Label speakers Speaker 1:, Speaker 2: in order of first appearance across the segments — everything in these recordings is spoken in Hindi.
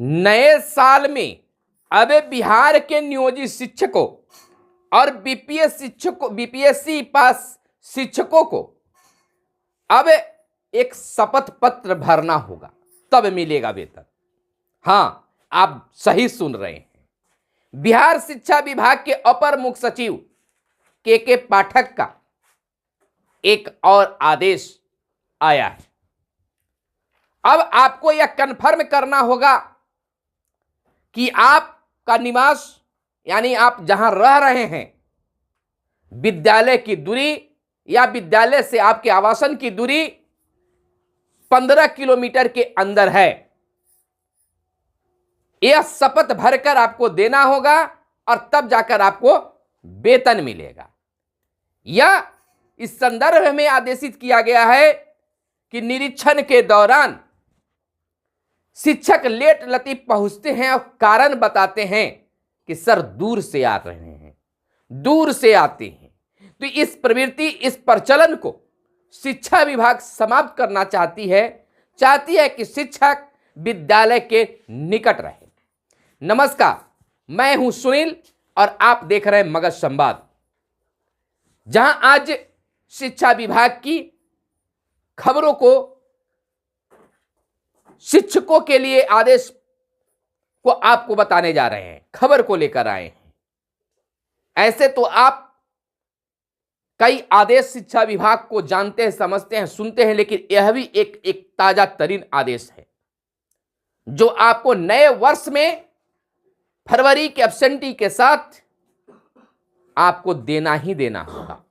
Speaker 1: नए साल में अब बिहार के नियोजित शिक्षकों और बीपीएससी पास शिक्षकों को अब एक शपथ पत्र भरना होगा, तब मिलेगा वेतन। हाँ, आप सही सुन रहे हैं। बिहार शिक्षा विभाग के अपर मुख्य सचिव के पाठक का एक और आदेश आया है। अब आपको यह कन्फर्म करना होगा कि आपका निवास यानी आप जहां रह रहे हैं, विद्यालय की दूरी या विद्यालय से आपके आवासन की दूरी 15 किलोमीटर के अंदर है। यह शपथ भरकर आपको देना होगा और तब जाकर आपको वेतन मिलेगा। यह इस संदर्भ में आदेशित किया गया है कि निरीक्षण के दौरान शिक्षक लेट लतीफ पहुंचते हैं और कारण बताते हैं कि सर दूर से आ रहे हैं, दूर से आते हैं। तो इस प्रवृत्ति, इस प्रचलन को शिक्षा विभाग समाप्त करना चाहती है कि शिक्षक विद्यालय के निकट रहे। नमस्कार, मैं हूं सुनील और आप देख रहे हैं मगध संवाद, जहां आज शिक्षा विभाग की खबरों को, शिक्षकों के लिए आदेश को आपको बताने जा रहे हैं, खबर को लेकर आए हैं। ऐसे तो आप कई आदेश शिक्षा विभाग को जानते हैं, समझते हैं, सुनते हैं, लेकिन यह भी एक ताजा तरीन आदेश है जो आपको नए वर्ष में फरवरी के एब्सेंटी के साथ आपको देना ही देना होगा।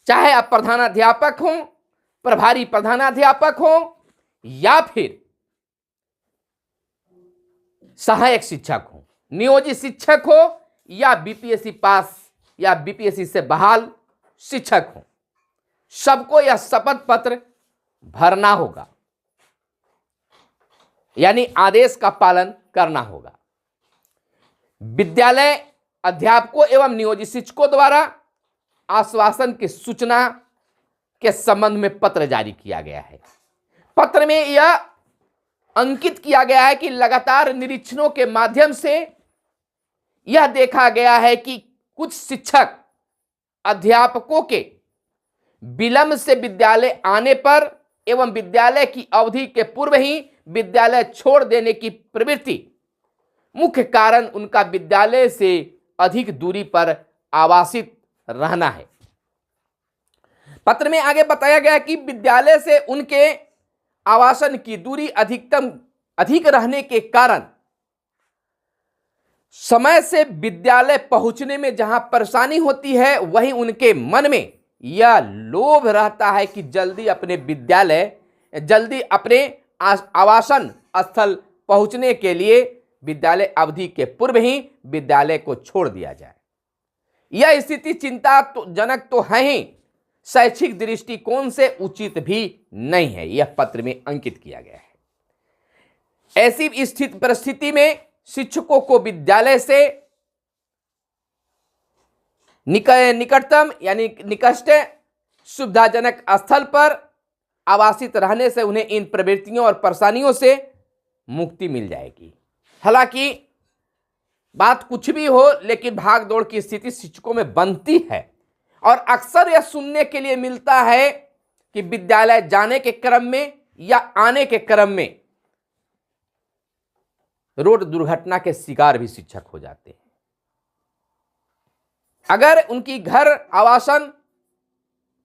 Speaker 1: चाहे आप प्रधानाध्यापक हो, प्रभारी प्रधानाध्यापक हो या फिर सहायक शिक्षक हो, नियोजित शिक्षक हो या बीपीएससी पास या बीपीएससी से बहाल शिक्षक हो, सबको यह शपथ पत्र भरना होगा, यानी आदेश का पालन करना होगा। विद्यालय अध्यापकों एवं नियोजित शिक्षकों द्वारा आश्वासन की सूचना के संबंध में पत्र जारी किया गया है। पत्र में यह अंकित किया गया है कि लगातार निरीक्षणों के माध्यम से यह देखा गया है कि कुछ शिक्षक अध्यापकों के विलंब से विद्यालय आने पर एवं विद्यालय की अवधि के पूर्व ही विद्यालय छोड़ देने की प्रवृत्ति मुख्य कारण उनका विद्यालय से अधिक दूरी पर आवासित रहना है। पत्र में आगे बताया गया कि विद्यालय से उनके आवासन की दूरी अधिक रहने के कारण समय से विद्यालय पहुंचने में जहां परेशानी होती है, वहीं उनके मन में यह लोभ रहता है कि जल्दी अपने आवासन स्थल पहुंचने के लिए विद्यालय अवधि के पूर्व ही विद्यालय को छोड़ दिया जाए। यह स्थिति चिंताजनक तो है ही, शैक्षिक दृष्टिकोण से उचित भी नहीं है, यह पत्र में अंकित किया गया है। ऐसी स्थिति परिस्थिति में शिक्षकों को विद्यालय से निकटतम यानी निकट सुविधाजनक स्थल पर आवासित रहने से उन्हें इन प्रवृत्तियों और परेशानियों से मुक्ति मिल जाएगी। हालांकि बात कुछ भी हो, लेकिन भाग दौड़ की स्थिति शिक्षकों में बनती है और अक्सर यह सुनने के लिए मिलता है कि विद्यालय जाने के क्रम में या आने के क्रम में रोड दुर्घटना के शिकार भी शिक्षक हो जाते हैं। अगर उनकी घर आवासन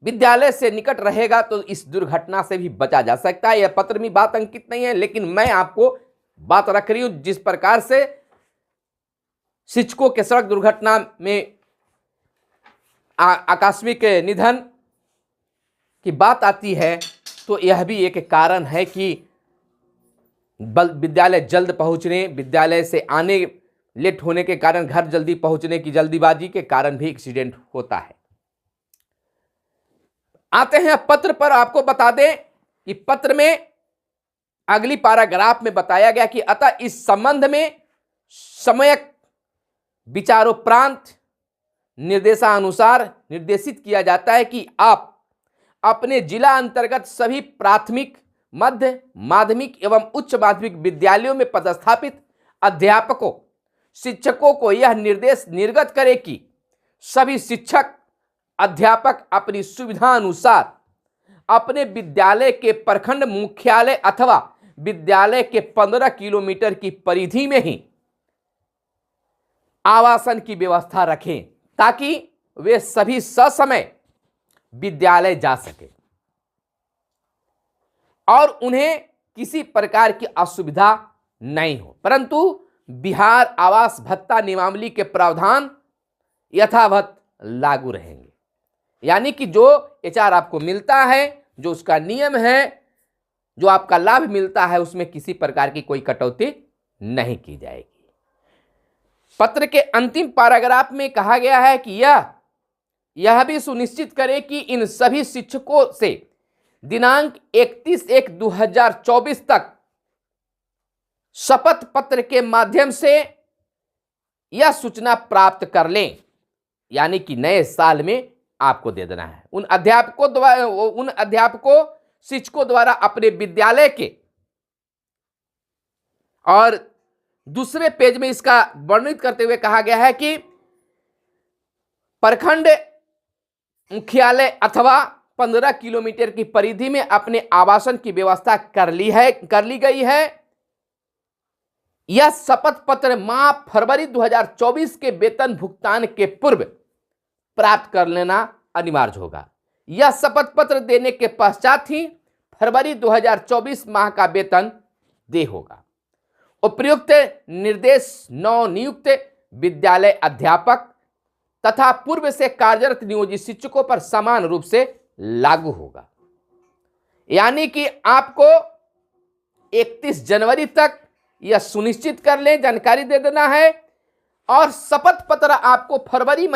Speaker 1: विद्यालय से निकट रहेगा तो इस दुर्घटना से भी बचा जा सकता है। यह पत्र में बात अंकित नहीं है, लेकिन मैं आपको बात रख रही हूं। जिस प्रकार से शिक्षकों के सड़क दुर्घटना में आकस्मिक निधन की बात आती है, तो यह भी एक कारण है कि विद्यालय जल्द पहुंचने, विद्यालय से आने लेट होने के कारण, घर जल्दी पहुंचने की जल्दीबाजी के कारण भी एक्सीडेंट होता है। आते हैं पत्र पर। आपको बता दें कि पत्र में अगली पैराग्राफ में बताया गया कि अतः इस संबंध में सम्यक विचारोपरांत निर्देशानुसार निर्देशित किया जाता है कि आप अपने जिला अंतर्गत सभी प्राथमिक, मध्य माध्यमिक एवं उच्च माध्यमिक विद्यालयों में पदस्थापित अध्यापकों शिक्षकों को यह निर्देश निर्गत करे कि सभी शिक्षक अध्यापक अपनी सुविधा अनुसार अपने विद्यालय के प्रखंड मुख्यालय अथवा विद्यालय के 15 किलोमीटर की परिधि में ही आवासन की व्यवस्था रखें ताकि वे सभी ससमय विद्यालय जा सके और उन्हें किसी प्रकार की असुविधा नहीं हो। परंतु बिहार आवास भत्ता नियमावली के प्रावधान यथावत लागू रहेंगे, यानी कि जो एचआर आपको मिलता है, जो उसका नियम है, जो आपका लाभ मिलता है, उसमें किसी प्रकार की कोई कटौती नहीं की जाएगी। पत्र के अंतिम पैराग्राफ में कहा गया है कि यह भी सुनिश्चित करें कि इन सभी शिक्षकों से दिनांक 31/1/2024 तक शपथ पत्र के माध्यम से यह सूचना प्राप्त कर लें, यानी कि नए साल में आपको दे देना है। उन अध्यापकों शिक्षकों द्वारा अपने विद्यालय के, और दूसरे पेज में इसका वर्णित करते हुए कहा गया है कि प्रखंड मुख्यालय अथवा 15 किलोमीटर की परिधि में अपने आवासन की व्यवस्था कर ली गई है। यह शपथ पत्र माह फरवरी 2024 के वेतन भुगतान के पूर्व प्राप्त कर लेना अनिवार्य होगा। यह शपथ पत्र देने के पश्चात ही फरवरी 2024 माह का वेतन देय होगा। उपयुक्त निर्देश नवनियुक्त विद्यालय अध्यापक तथा पूर्व से कार्यरत नियोजित शिक्षकों पर समान रूप से लागू होगा, यानी कि आपको 31 जनवरी तक यह सुनिश्चित कर लें, जानकारी दे देना है, और शपथ पत्र आपको फरवरी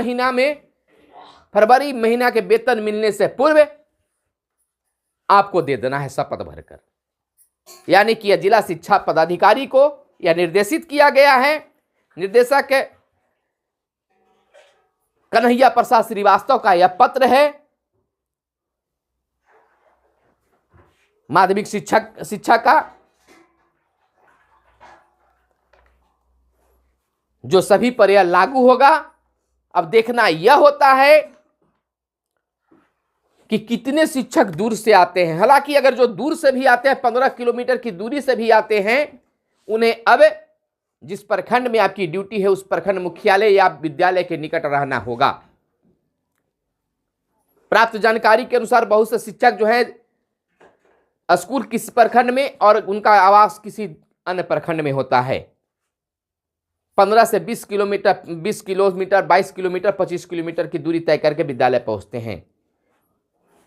Speaker 1: महीना के वेतन मिलने से पूर्व आपको दे देना है शपथ भरकर। यानी कि यह जिला शिक्षा पदाधिकारी को यह निर्देशित किया गया है। निर्देशक कन्हैया प्रसाद श्रीवास्तव का यह पत्र है। माध्यमिक शिक्षा का जो सभी पर यह लागू होगा। अब देखना यह होता है कि कितने शिक्षक दूर से आते हैं। हालांकि अगर जो दूर से भी आते हैं, 15 किलोमीटर की दूरी से भी आते हैं, उन्हें अब जिस प्रखंड में आपकी ड्यूटी है उस प्रखंड मुख्यालय या विद्यालय के निकट रहना होगा। प्राप्त जानकारी के अनुसार बहुत से शिक्षक जो है स्कूल किसी प्रखंड में और उनका आवास किसी अन्य प्रखंड में होता है। 15 से 20 किलोमीटर, 22 किलोमीटर, 25 किलोमीटर की दूरी तय करके विद्यालय पहुंचते हैं।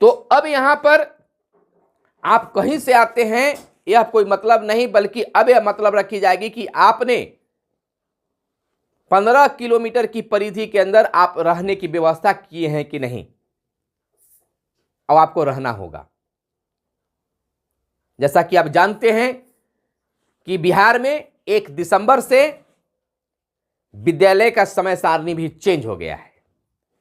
Speaker 1: तो अब यहां पर आप कहीं से आते हैं यह कोई मतलब नहीं, बल्कि अब यह मतलब रखी जाएगी कि आपने 15 किलोमीटर की परिधि के अंदर आप रहने की व्यवस्था किए हैं कि नहीं। अब आपको रहना होगा। जैसा कि आप जानते हैं कि बिहार में 1 दिसंबर से विद्यालय का समय सारणी भी चेंज हो गया है।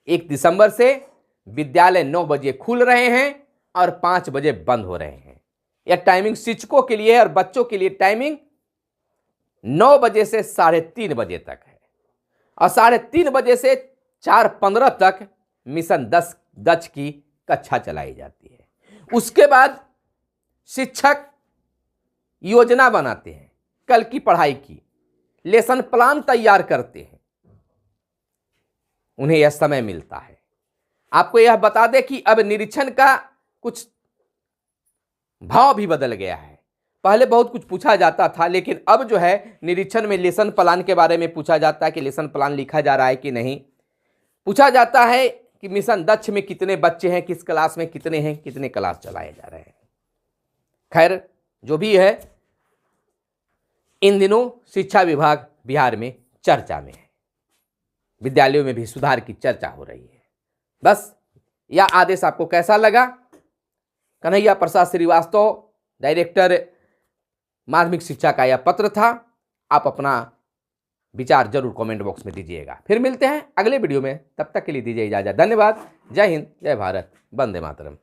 Speaker 1: 1 दिसंबर से विद्यालय 9 बजे खुल रहे हैं और 5 बजे बंद हो रहे हैं। यह टाइमिंग शिक्षकों के लिए और बच्चों के लिए टाइमिंग 9 बजे से 3:30 बजे तक है, और 3:30 बजे से 4:15 तक मिशन 10 की कक्षा चलाई जाती है। उसके बाद शिक्षक योजना बनाते हैं, कल की पढ़ाई की लेसन प्लान तैयार करते हैं, उन्हें यह समय मिलता है। आपको यह बता दें कि अब निरीक्षण का कुछ भाव भी बदल गया है। पहले बहुत कुछ पूछा जाता था, लेकिन अब जो है निरीक्षण में लेसन प्लान के बारे में पूछा जाता है कि लेसन प्लान लिखा जा रहा है कि नहीं। पूछा जाता है कि मिशन दक्ष में कितने बच्चे हैं, किस क्लास में कितने हैं, कितने क्लास चलाए जा रहे हैं। खैर जो भी है, इन दिनों शिक्षा विभाग बिहार में चर्चा में है। विद्यालयों में भी सुधार की चर्चा हो रही है। बस यह आदेश आपको कैसा लगा? कन्हैया प्रसाद श्रीवास्तव, डायरेक्टर माध्यमिक शिक्षा का यह पत्र था। आप अपना विचार जरूर कमेंट बॉक्स में दीजिएगा। फिर मिलते हैं अगले वीडियो में, तब तक के लिए दीजिए इजाजत। धन्यवाद। जय हिंद, जय भारत, वंदे मातरम।